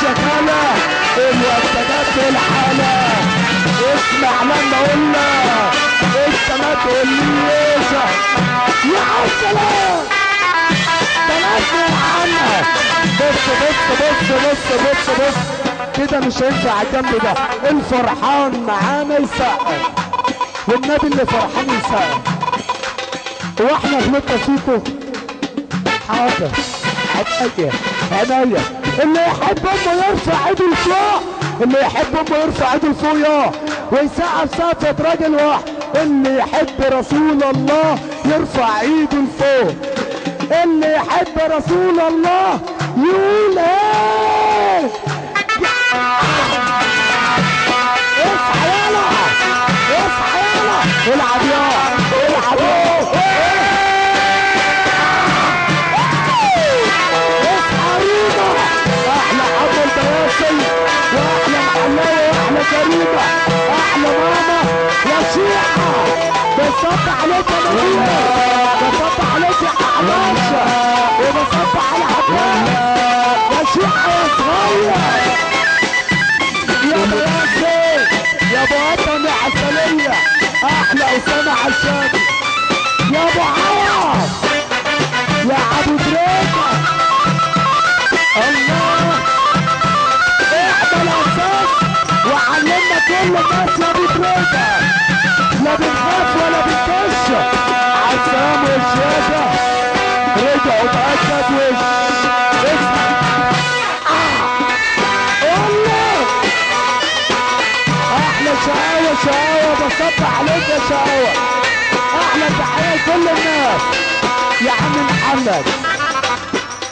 شغالة الوسادات الحالة. اسمع لما قلنا انت ما تقوليش يا عسلام بلاش عنها. بص بص بص بص بص بص كده مش هينفع على الجنب ده. الفرحان معانا يسقف والنبي اللي فرحان يسقف. واحنا غلطنا فيكم حاضر عينيا. اللي يحب امه يرفع ايده لفوق. اللي يحب امه يرفع ايده لفوق يا ويسقف سقفة راجل واحد. اللي يحب رسول الله يرفع ايده لفوق. اللي يحب رسول الله يقول ايه؟ اصحى يلا اصحى يلا العب يا العب يا اصحى ريما. احلى حب البياسي واحلى محلاوي واحلى كريمه احلى ماما يا شيحه. بصب عليك يا مدينه بصب عليك يا حباشة وبصب على حباب يا شيحة يا صغير يا بياسي يا ابو وطن يا عسلية احلى اسامة عشاني يا ابو عوض يا ابو دريكة. الله احنا الاساس وعلمنا كل الناس يا ابو دريكة. لا بنخاف ولا بنكش. عسام والشيخة رجعوا بأكد وش. اسمع الله احلى شقاوة شقاوة بصب عليك يا شقاوة. احلى تحية لكل الناس يا عم محمد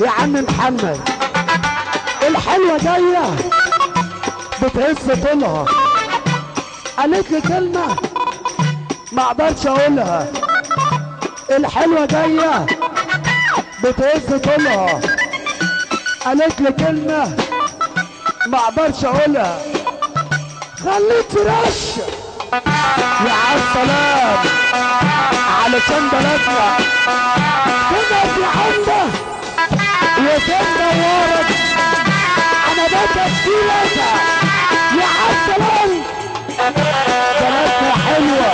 يا عم محمد. الحلوة جاية بتهز طولها قالت لي كلمة ما اقدرش اقولها. الحلوة جاية بتهز طولها قالت لي كلمة ما اقدرش اقولها. خليك فريش يا عالسلام علشان بلدنا كده في عمدة وتبقى ورد انا بتفكيرك يا عالسلام. بلدنا حلوة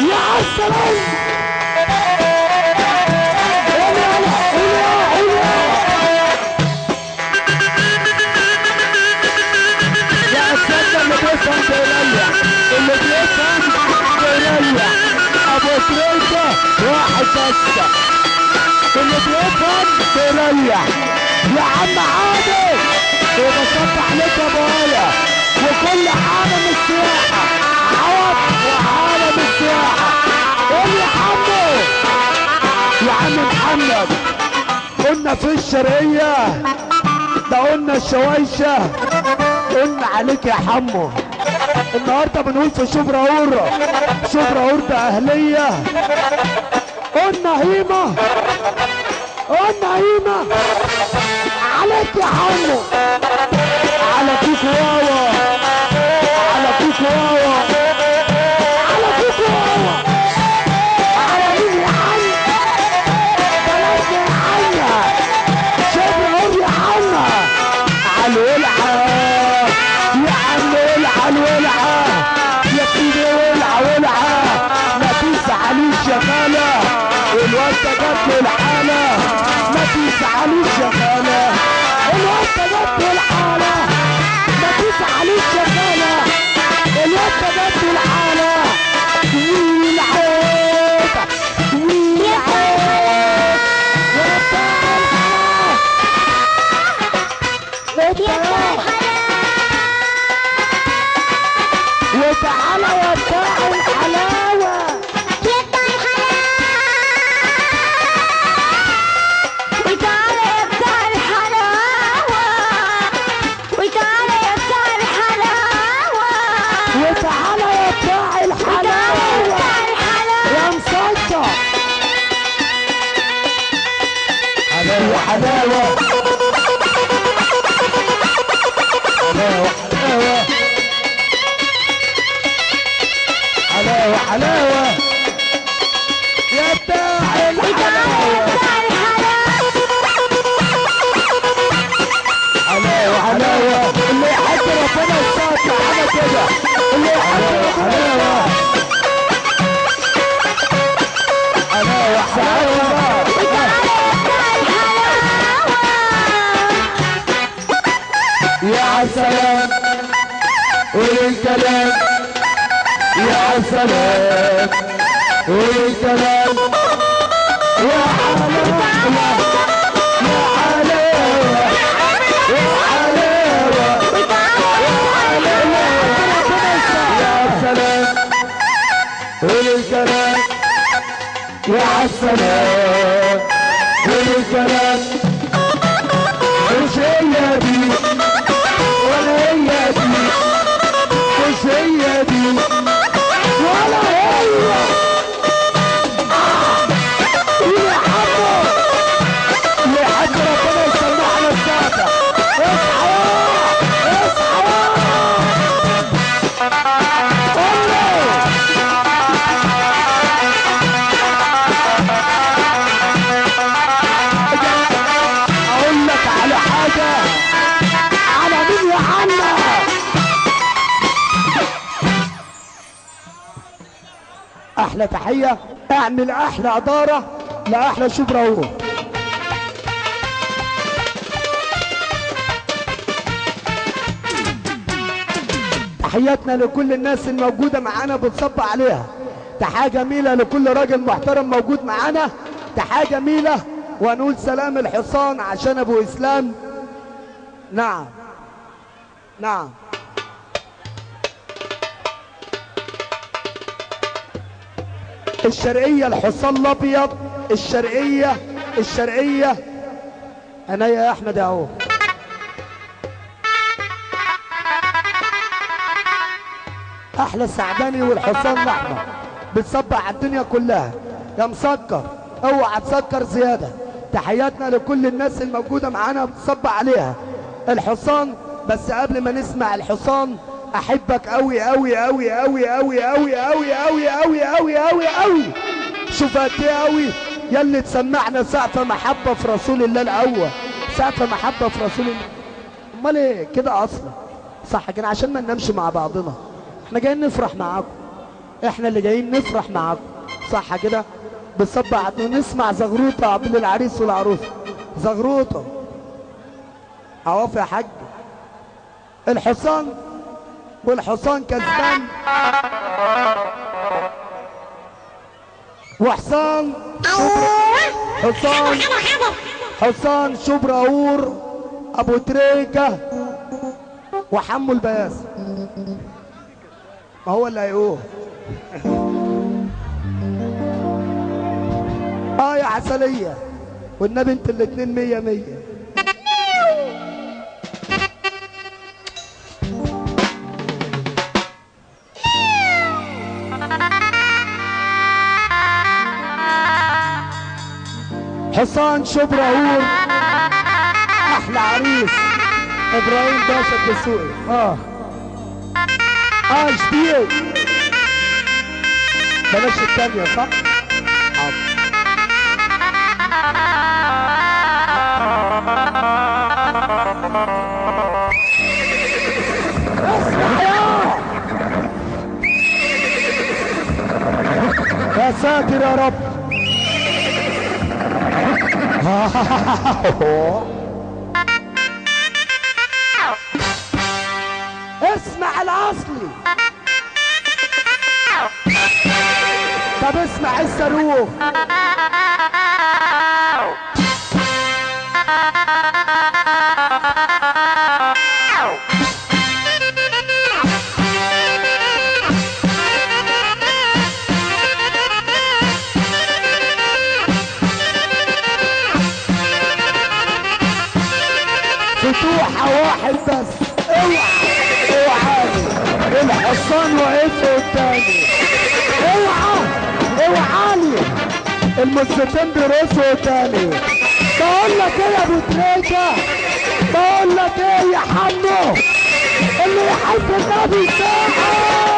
يا عالسلام. يا السادة اللي بيفهم بيريح اللي بيفهم بيريح. ابو تريكة واحد سادة اللي بيفهم بيريح يا عم عادل. وبصب عليك يا ابويا وكل عالم السياحة عوض وعالم السياحة. قول يا حمو يا عم محمد. قلنا في الشرقية ده قلنا الشوايشة قلنا عليك يا حمو. النهارده بنقول في شبراور شبراور ده اهلية. قلنا هيمة قلنا هيمة عليك يا حمو. على فيك واوا على فيك واوا على فيك واوا على مين يا عم بلاش يا عم شبراور يا عم على الولعة يا عم ولعة الولعة يا سيدي ولعة ولعة ما تزعليش يا خالة الواد ده جاب له الحالة. ما تزعليش يا خالة الواد ده جاب له الحالة. ما تزعليش يا خالة الواد ده جاب له الحالة. والعيب والعيب يا بتاع الحلا وتعالى يا بتاع الحلاوة وتعالى يا بتاع الحلاوة يا مسلطة حلاوة حلاوة حلاوة حلاوة حلاوة حلاوة يا بتاع الحلاوة عالسلام والكلام يا حلاوة يا حلاوة يا حلاوة يا سلام والكلام يا عالسلام والكلام مش هي دي ولا هي دي مش هي دي ولا هي يا حمو يا حاج ربنا يسمعنا الساعة اصحى اصحى اقول لك على حاجة على مين يا عنا احلى تحية اعمل احلى ادارة لاحلى شبرا هو تحياتنا لكل الناس الموجودة معانا بتصب عليها تحية جميلة لكل راجل محترم موجود معانا تحية جميلة ونقول سلام الحصان عشان ابو اسلام نعم نعم الشرقية الحصان الابيض الشرقية انا يا احمد اهو احلى السعداني والحصان الاحمر بتصبح على الدنيا كلها يا مسكر اوعى تسكر زياده تحياتنا لكل الناس الموجوده معانا بتصبح عليها الحصان بس قبل ما نسمع الحصان احبك قوي قوي قوي قوي قوي قوي قوي قوي قوي قوي قوي قوي شوف قد ايه قوي يلي تسمعنا سقفه محبه في رسول الله الاول سقفه محبه في رسول الله امال ايه كده اصلا صح كده عشان ما ننامش مع بعضنا احنا جايين نفرح معاكم احنا اللي جايين نفرح معاكم صح كده بنصبح نسمع زغروطه قبل العريس والعروسه زغروطه عواف يا حاج الحصان والحصان كسبان وحصان حصان شبراور ابو تريكه وحمو البياس ما هو اللي هيقول يا عسليه والنبي انت الاتنين 100 100 حصان شبراور احلى عريس ابراهيم باشا الدسوقي شبيه بلاش الثانيه صح؟ يا ساتر يا رب اسمع الاصلي طب اسمع الصاروخ فتوحة واحد بس اوعى الحصان واقف قدامي اوعى لي المصفتين بيرقصوا قدامي بقول لك ايه يا ابو تريكه بقول لك ايه يا حمو اللي يحب النبي ساعه